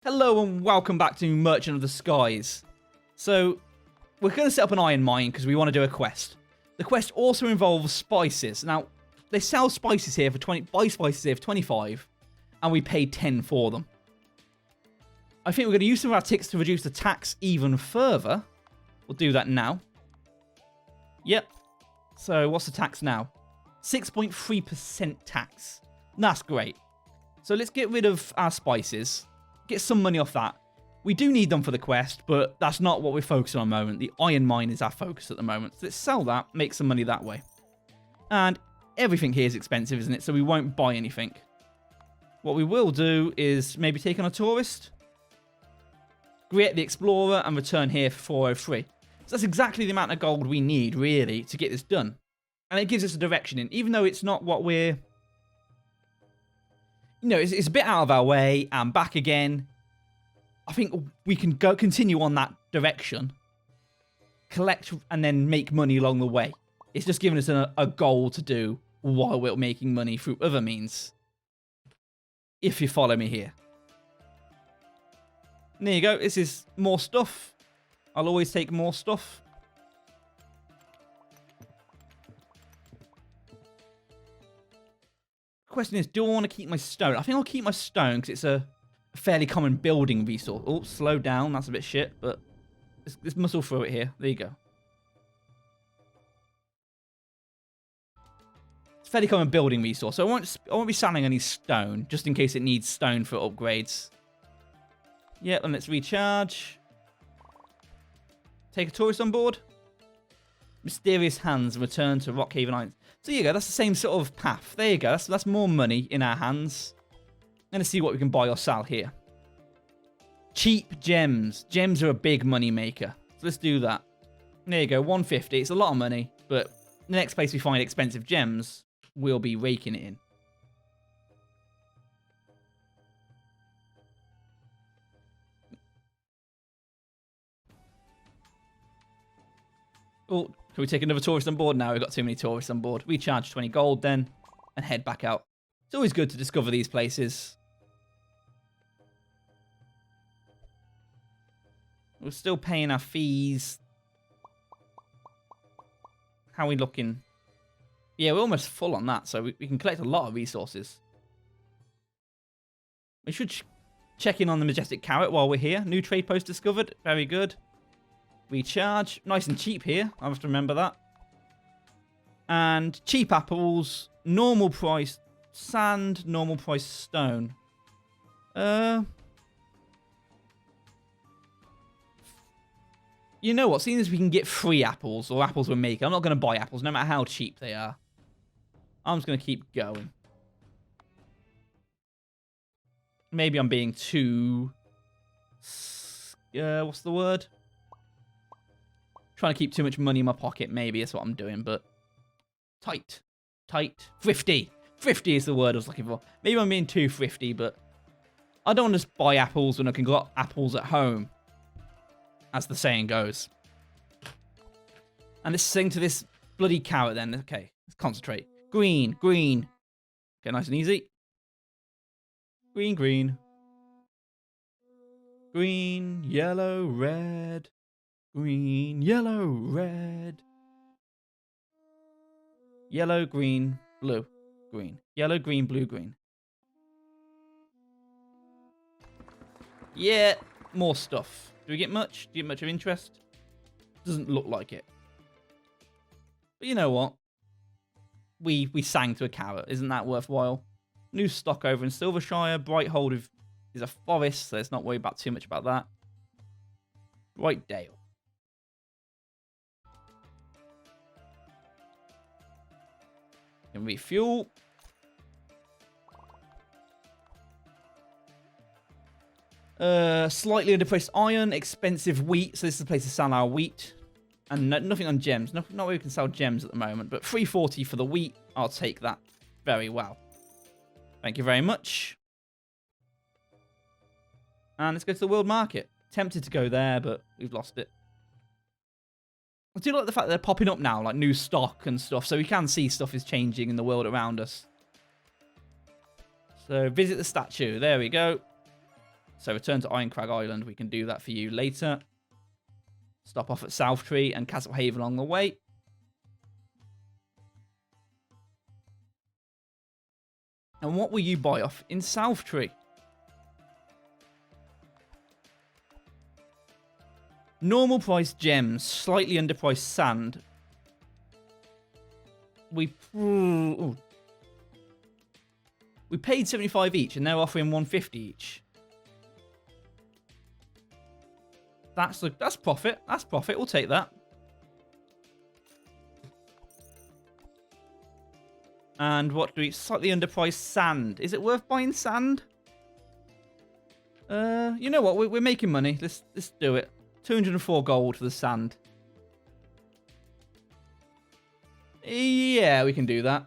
Hello and welcome back to Merchant of the Skies. So, we're going to set up an iron mine because we want to do a quest. The quest also involves spices. Now, they sell spices here for 20, buy spices here for 25, and we pay 10 for them. I think we're going to use some of our ticks to reduce the tax even further. We'll do that now. Yep. So, what's the tax now? 6.3% tax. That's great. So, let's get rid of our spices. Get some money off that. We do need them for the quest, but that's not what we're focusing on at the moment. The iron mine is our focus at the moment. So let's sell that, make some money that way. And everything here is expensive, isn't it? So we won't buy anything. What we will do is maybe take on a tourist, create the explorer, and return here for 403. So that's exactly the amount of gold we need, really, to get this done. And it gives us a direction in, even though it's not what we're... You know, it's a bit out of our way and back again. I think we can continue on that direction. Collect and then make money along the way. It's just giving us a goal to do while we're making money through other means. If you follow me here. And there you go. This is more stuff. I'll always take more stuff. Question is, do I want to keep my stone? I think I'll keep my stone because it's a fairly common building resource. Oh, slow down. That's a bit shit, but let's muscle through it here. There you go. It's a fairly common building resource, so I won't be selling any stone just in case it needs stone for upgrades. Yep, and let's recharge. Take a tourist on board. Mysterious hands return to Rockhaven Islands. So there you go, that's the same sort of path. There you go, that's more money in our hands. Let's see what we can buy or sell here. Cheap gems. Gems are a big money maker. So let's do that. There you go, 150. It's a lot of money, but the next place we find expensive gems, we'll be raking it in. Oh, can we take another tourist on board now? We've got too many tourists on board. We charge 20 gold then and head back out. It's always good to discover these places. We're still paying our fees. How are we looking? Yeah, we're almost full on that, so we can collect a lot of resources. We should check in on the Majestic Carrot while we're here. New trade post discovered. Very good. Recharge. Nice and cheap here. I have to remember that. And cheap apples. Normal price sand. Normal price stone. You know what? Seeing as we can get free apples or apples we're making, I'm not going to buy apples no matter how cheap they are. I'm just going to keep going. Maybe I'm being too... what's the word? Trying to keep too much money in my pocket, maybe that's what I'm doing, but tight, thrifty is the word I was looking for. Maybe I'm being too thrifty, but I don't want to just buy apples when I can get apples at home, as the saying goes. And let's sing to this bloody carrot then. Okay, let's concentrate. Green. Okay, nice and easy. Green, yellow, red. Green, yellow, red. Yellow, green, blue, green. Yellow, green, blue, green. Yeah, more stuff. Do we get much? Do you get much of interest? Doesn't look like it. But you know what? We sang to a carrot. Isn't that worthwhile? New stock over in Silvershire. Brighthold is a forest, so let's not worry about too much about that. Brightdale. Can refuel. Slightly underpriced iron, expensive wheat. So this is the place to sell our wheat. And nothing on gems. Not where we can sell gems at the moment. But 340 for the wheat. I'll take that very well. Thank you very much. And let's go to the world market. Tempted to go there, but we've lost it. I do like the fact that they're popping up now, like new stock and stuff, so we can see stuff is changing in the world around us. So visit the statue. There we go. So return to Iron Crag Island. We can do that for you later. Stop off at South Tree and Castle Haven along the way. And what will you buy off in South Tree? Normal price gems, slightly underpriced sand. We paid 75 each, and they're offering 150 each. That's profit. That's profit. We'll take that. And what do we? Slightly underpriced sand. Is it worth buying sand? You know what? We're making money. Let's do it. 204 gold for the sand. Yeah, we can do that.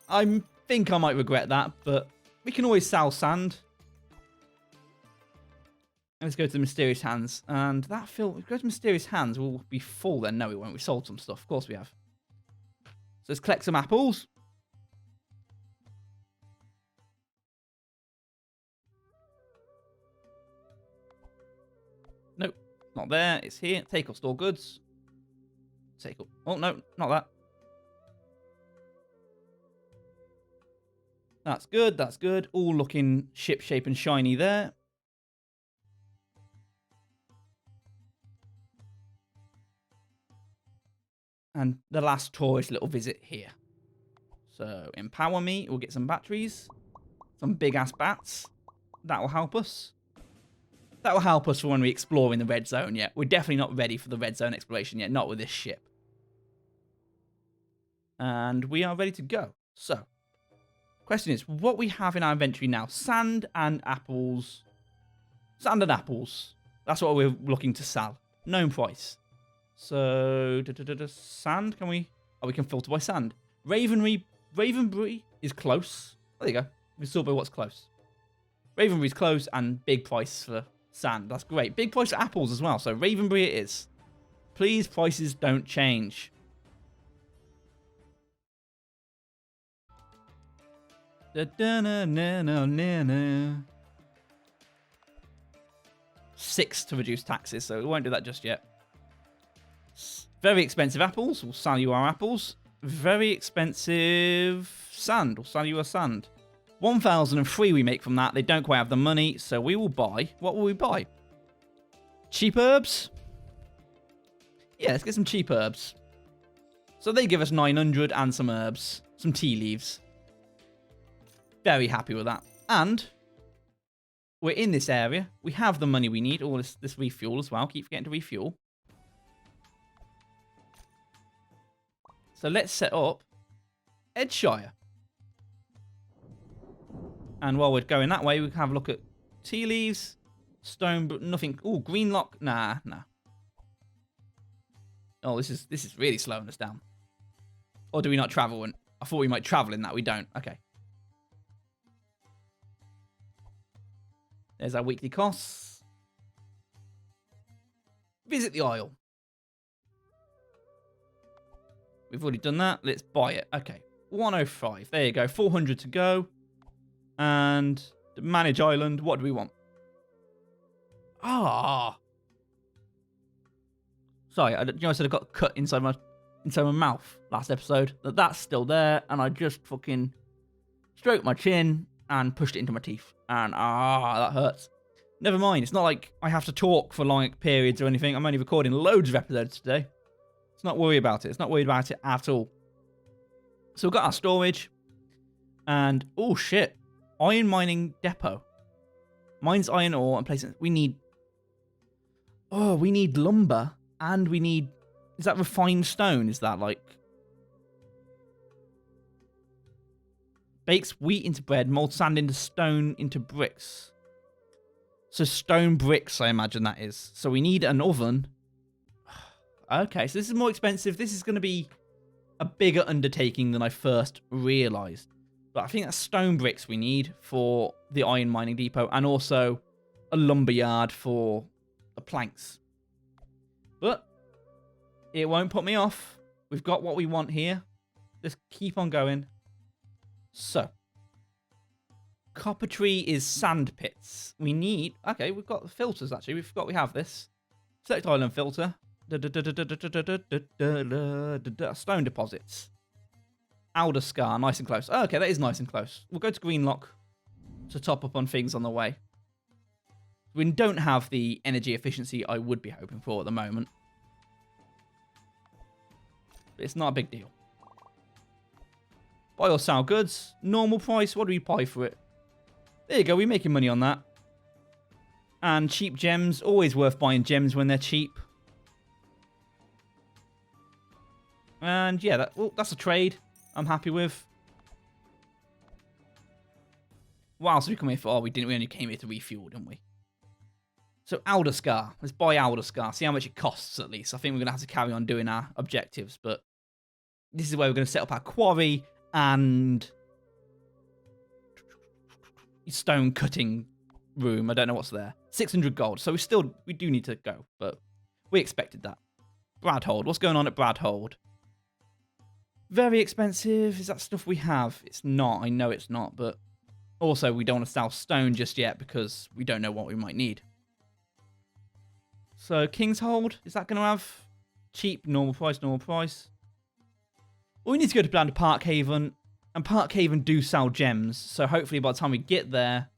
I think I might regret that, but we can always sell sand. Let's go to the Mysterious Hands. And that if we go to Mysterious Hands, we'll be full then. No, we won't. We sold some stuff. Of course we have. So let's collect some apples. Nope. Not there. It's here. Take or store goods. Take or... Oh, no. Not that. That's good. That's good. All looking ship-shape and shiny there. And the last tourist little visit here. So, empower me. We'll get some batteries. Some big-ass bats. That will help us. That will help us for when we explore in the red zone yet. We're definitely not ready for the red zone exploration yet. Not with this ship. And we are ready to go. So, question is, what we have in our inventory now? Sand and apples. Sand and apples. That's what we're looking to sell. Known price. So, sand, can we... Oh, we can filter by sand. Ravenbury is close. There you go. We can still buy what's close. Ravenbury's close and big price for sand. That's great. Big price for apples as well. So, Ravenbury it is. Please, prices don't change. Six to reduce taxes, so we won't do that just yet. Very expensive apples. We'll sell you our apples. Very expensive sand. We'll sell you a sand. 1,003 we make from that. They don't quite have the money, so we will buy. What will we buy? Cheap herbs? Yeah, let's get some cheap herbs. So they give us 900 and some herbs. Some tea leaves. Very happy with that. And we're in this area. We have the money we need. All this refuel as well. Keep forgetting to refuel. So let's set up Edshire. And while we're going that way, we can have a look at tea leaves, stone, but nothing. Oh, green lock. Nah. Oh, this is really slowing us down. Or do we not travel? And I thought we might travel in that. We don't. Okay. There's our weekly costs. Visit the Isle. We've already done that. Let's buy it. Okay. 105. There you go. 400 to go. And manage island. What do we want? Sorry, I said I got cut inside my mouth last episode. That's still there, and I just fucking stroked my chin and pushed it into my teeth. And that hurts. Never mind. It's not like I have to talk for long periods or anything. I'm only recording loads of episodes today. Let's not worry about it. It's not worried about it at all. So we've got our storage. And, oh shit. Iron mining depot. Mines iron ore and places. We need lumber. And we need... Is that refined stone? Is that like... Bakes wheat into bread. Molds sand into stone into bricks. So stone bricks, I imagine that is. So we need an oven. Okay, so this is more expensive. This is going to be a bigger undertaking than I first realised. But I think that's stone bricks we need for the iron mining depot. And also a lumber yard for the planks. But it won't put me off. We've got what we want here. Let's keep on going. So. Copper tree is sand pits. We need... Okay, we've got the filters, actually. We forgot we have this. Select island filter. Stone deposits. Alderscar, nice and close. Oh, okay, that is nice and close. We'll go to Greenlock to top up on things on the way. We don't have the energy efficiency I would be hoping for at the moment. But it's not a big deal. Buy or sell goods. Normal price. What do we buy for it? There you go. We're making money on that. And cheap gems. Always worth buying gems when they're cheap. And yeah, that's a trade I'm happy with. Wow, so we come here for... Oh, we didn't. We only came here to refuel, didn't we? So Alderscar. Let's buy Alderscar. See how much it costs at least. I think we're going to have to carry on doing our objectives. But this is where we're going to set up our quarry and stone cutting room. I don't know what's there. 600 gold. So we do need to go. But we expected that. Bradhold. What's going on at Bradhold? Very expensive. Is that stuff we have? It's not. I know it's not. But also we don't want to sell stone just yet because we don't know what we might need. So, Kingshold, is that going to have cheap, normal price, normal price? Well, we need to go down to Parkhaven, and Parkhaven do sell gems, so hopefully by the time we get there,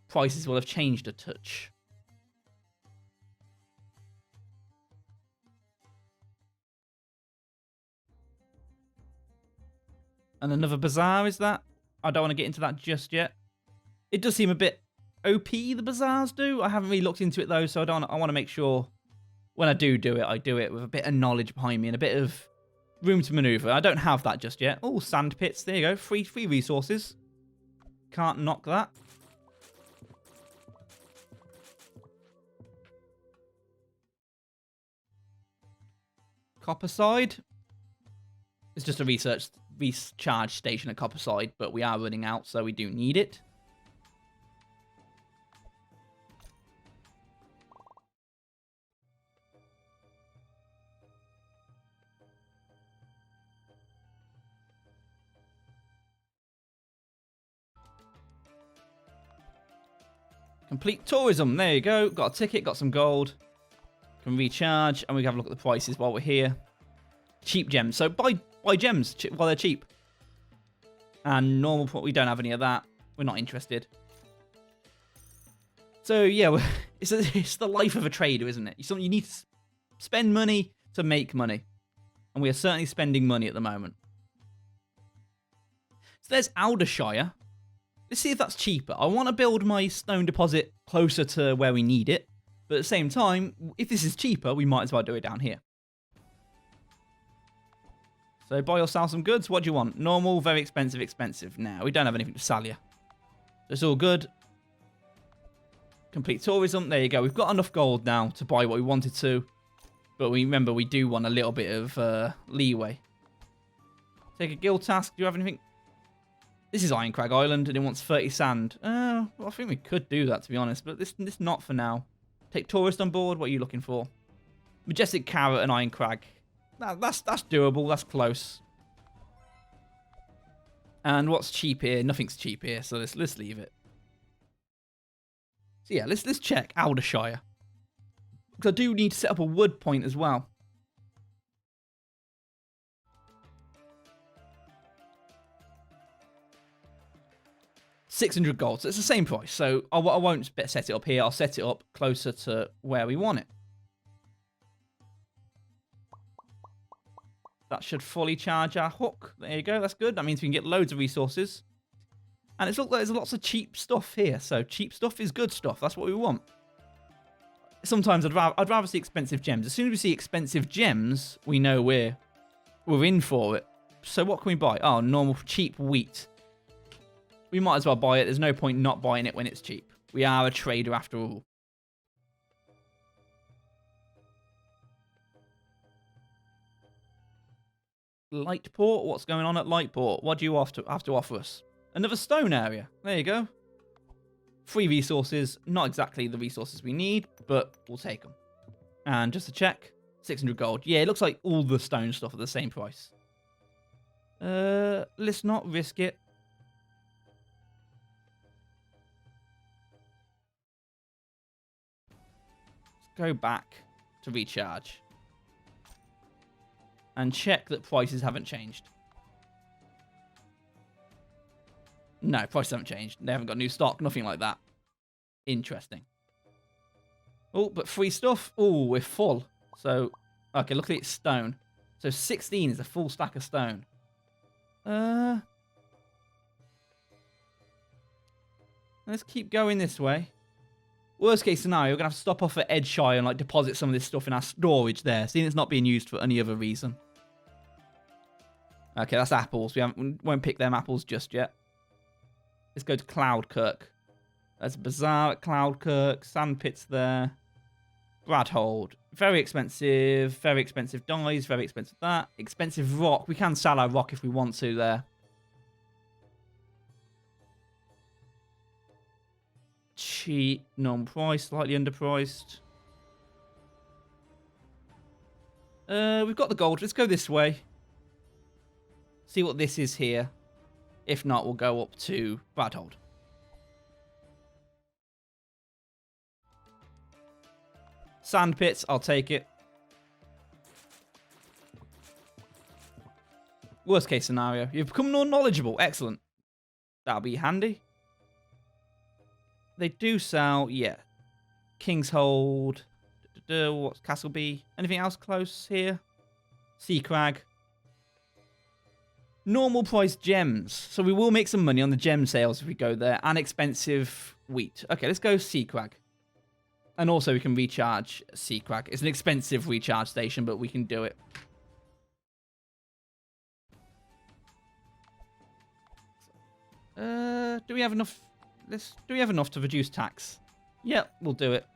prices will have changed a touch. And another bazaar, is that? I don't want to get into that just yet. It does seem a bit OP, the bazaars do. I haven't really looked into it, though, so I want to make sure... When I do it, I do it with a bit of knowledge behind me and a bit of room to maneuver. I don't have that just yet. Oh, sand pits. There you go. Free resources. Can't knock that. Copperside. It's just a recharge station at Copperside, but we are running out, so we do need it. Complete tourism. There you go. Got a ticket, got some gold. Can recharge, and we can have a look at the prices while we're here. Cheap gems. So buy gems while they're cheap. And normal, we don't have any of that. We're not interested. So yeah, it's the life of a trader, isn't it? You need to spend money to make money. And we are certainly spending money at the moment. So there's Aldershire. Let's see if that's cheaper. I want to build my stone deposit closer to where we need it. But at the same time, if this is cheaper, we might as well do it down here. So buy or sell some goods. What do you want? Normal, very expensive, expensive. Now, we don't have anything to sell you. It's all good. Complete tourism. There you go. We've got enough gold now to buy what we wanted to. But remember, we do want a little bit of leeway. Take a guild task. Do you have anything? This is Ironcrag Island, and it wants 30 sand. Well, I think we could do that, to be honest, but this not for now. Take tourist on board. What are you looking for? Majestic Carrot and Ironcrag. That's doable. That's close. And what's cheap here? Nothing's cheap here, so let's leave it. So yeah, let's check Aldershire. Because I do need to set up a wood point as well. $600 gold, so it's the same price. So I won't set it up here. I'll set it up closer to where we want it. That should fully charge our hook. There you go. That's good. That means we can get loads of resources. And it's look like there's lots of cheap stuff here. So cheap stuff is good stuff. That's what we want. Sometimes I'd rather see expensive gems. As soon as we see expensive gems, we know we're in for it. So what can we buy? Oh, normal cheap wheat. We might as well buy it. There's no point not buying it when it's cheap. We are a trader after all. Lightport? What's going on at Lightport? What do you have to offer us? Another stone area. There you go. Free resources. Not exactly the resources we need, but we'll take them. And just to check, 600 gold. Yeah, it looks like all the stone stuff at the same price. Let's not risk it. go back to recharge. And check that prices haven't changed. No, prices haven't changed. They haven't got new stock, nothing like that. Interesting. Oh, but free stuff. Oh, we're full. So, okay, look at it, stone. So 16 is a full stack of stone. Let's keep going this way. Worst case scenario, we're going to have to stop off at Edgeshire and like deposit some of this stuff in our storage there, seeing it's not being used for any other reason. Okay, that's apples. We won't pick them apples just yet. Let's go to Cloudkirk. There's a bazaar at Cloudkirk. Sandpits there. Bradhold. Very expensive. Very expensive dyes. Very expensive that. Expensive rock. We can sell our rock if we want to there. Cheap. Non-priced. Slightly underpriced. We've got the gold. Let's go this way. See what this is here. If not, we'll go up to Bradhold. Sand pits, I'll take it. Worst case scenario. You've become more knowledgeable. Excellent. That'll be handy. They do sell, yeah. King's Hold. What's Castleby? Anything else close here? Sea Crag. Normal price gems. So we will make some money on the gem sales if we go there. And expensive wheat. Okay, let's go Sea Crag. And also we can recharge Sea Crag. It's an expensive recharge station, but we can do it. Do we have enough? Do we have enough to reduce tax? Yep, we'll do it.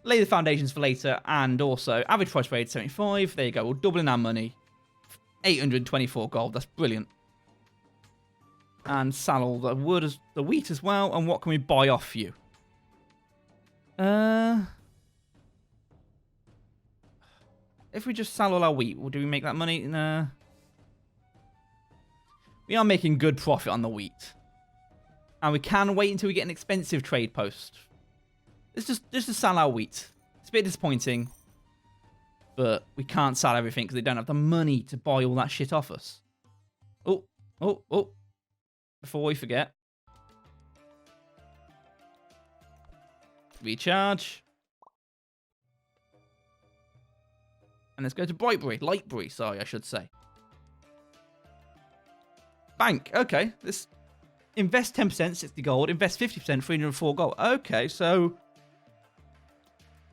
Lay the foundations for later. And also, average price rate 75. There you go. We're doubling our money. 824 gold. That's brilliant. And sell all the wood, the wheat as well. And what can we buy off you? If we just sell all our wheat, do we make that money? Nah. We are making good profit on the wheat. And we can wait until we get an expensive trade post. It's just to sell our wheat. It's a bit disappointing. But we can't sell everything because they don't have the money to buy all that shit off us. Oh. Before we forget. Recharge. And let's go to Lightbury, sorry, I should say. Bank, okay. Let's invest 10%, 60 gold. Invest 50%, 304 gold. Okay, so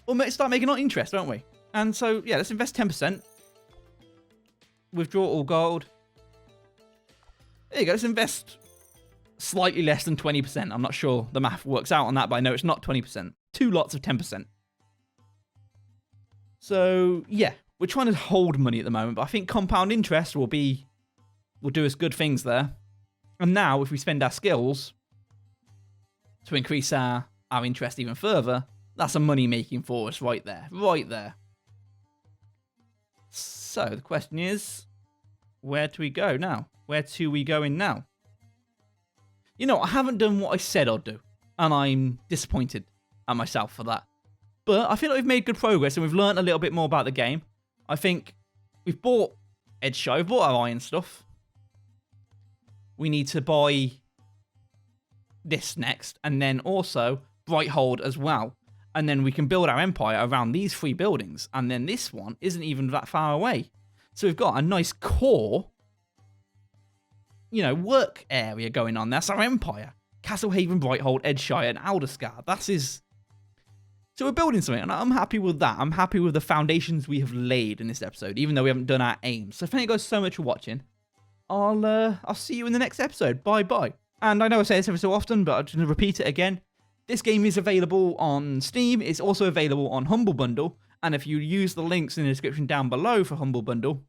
we'll start making our interest, don't we? And so, yeah, let's invest 10%. Withdraw all gold. There you go, let's invest slightly less than 20%. I'm not sure the math works out on that, but I know it's not 20%. 2 lots of 10%. So, yeah, we're trying to hold money at the moment, but I think compound interest will do us good things there. And now, if we spend our skills to increase our interest even further, that's a money making for us right there. Right there. So, the question is, where do we go now? Where to we going now? You know, I haven't done what I said I'd do. And I'm disappointed at myself for that. But I feel like we've made good progress and we've learned a little bit more about the game. I think we've bought Edgeshire, we've bought our iron stuff. We need to buy this next. And then also Brighthold as well. And then we can build our empire around these 3 buildings. And then this one isn't even that far away. So we've got a nice core, you know, work area going on. That's our empire. Castlehaven, Brighthold, Edgeshire, and Aldersgard. That is... So we're building something, and I'm happy with that. I'm happy with the foundations we have laid in this episode, even though we haven't done our aims. So thank you guys so much for watching. I'll see you in the next episode. Bye-bye. And I know I say this every so often, but I'm just going to repeat it again. This game is available on Steam. It's also available on HumbleBundle. And if you use the links in the description down below for HumbleBundle,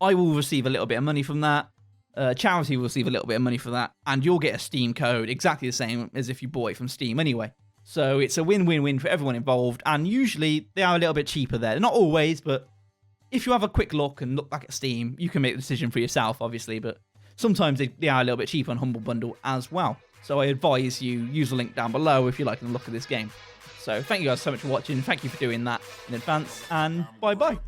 I will receive a little bit of money from that. Charity will receive a little bit of money for that. And you'll get a Steam code exactly the same as if you bought it from Steam anyway. So it's a win-win-win for everyone involved. And usually they are a little bit cheaper there. Not always, but if you have a quick look and look back at Steam, you can make the decision for yourself, obviously. But sometimes they are a little bit cheaper on HumbleBundle as well. So I advise you use the link down below if you like to look at this game. So thank you guys so much for watching. Thank you for doing that in advance, and bye-bye.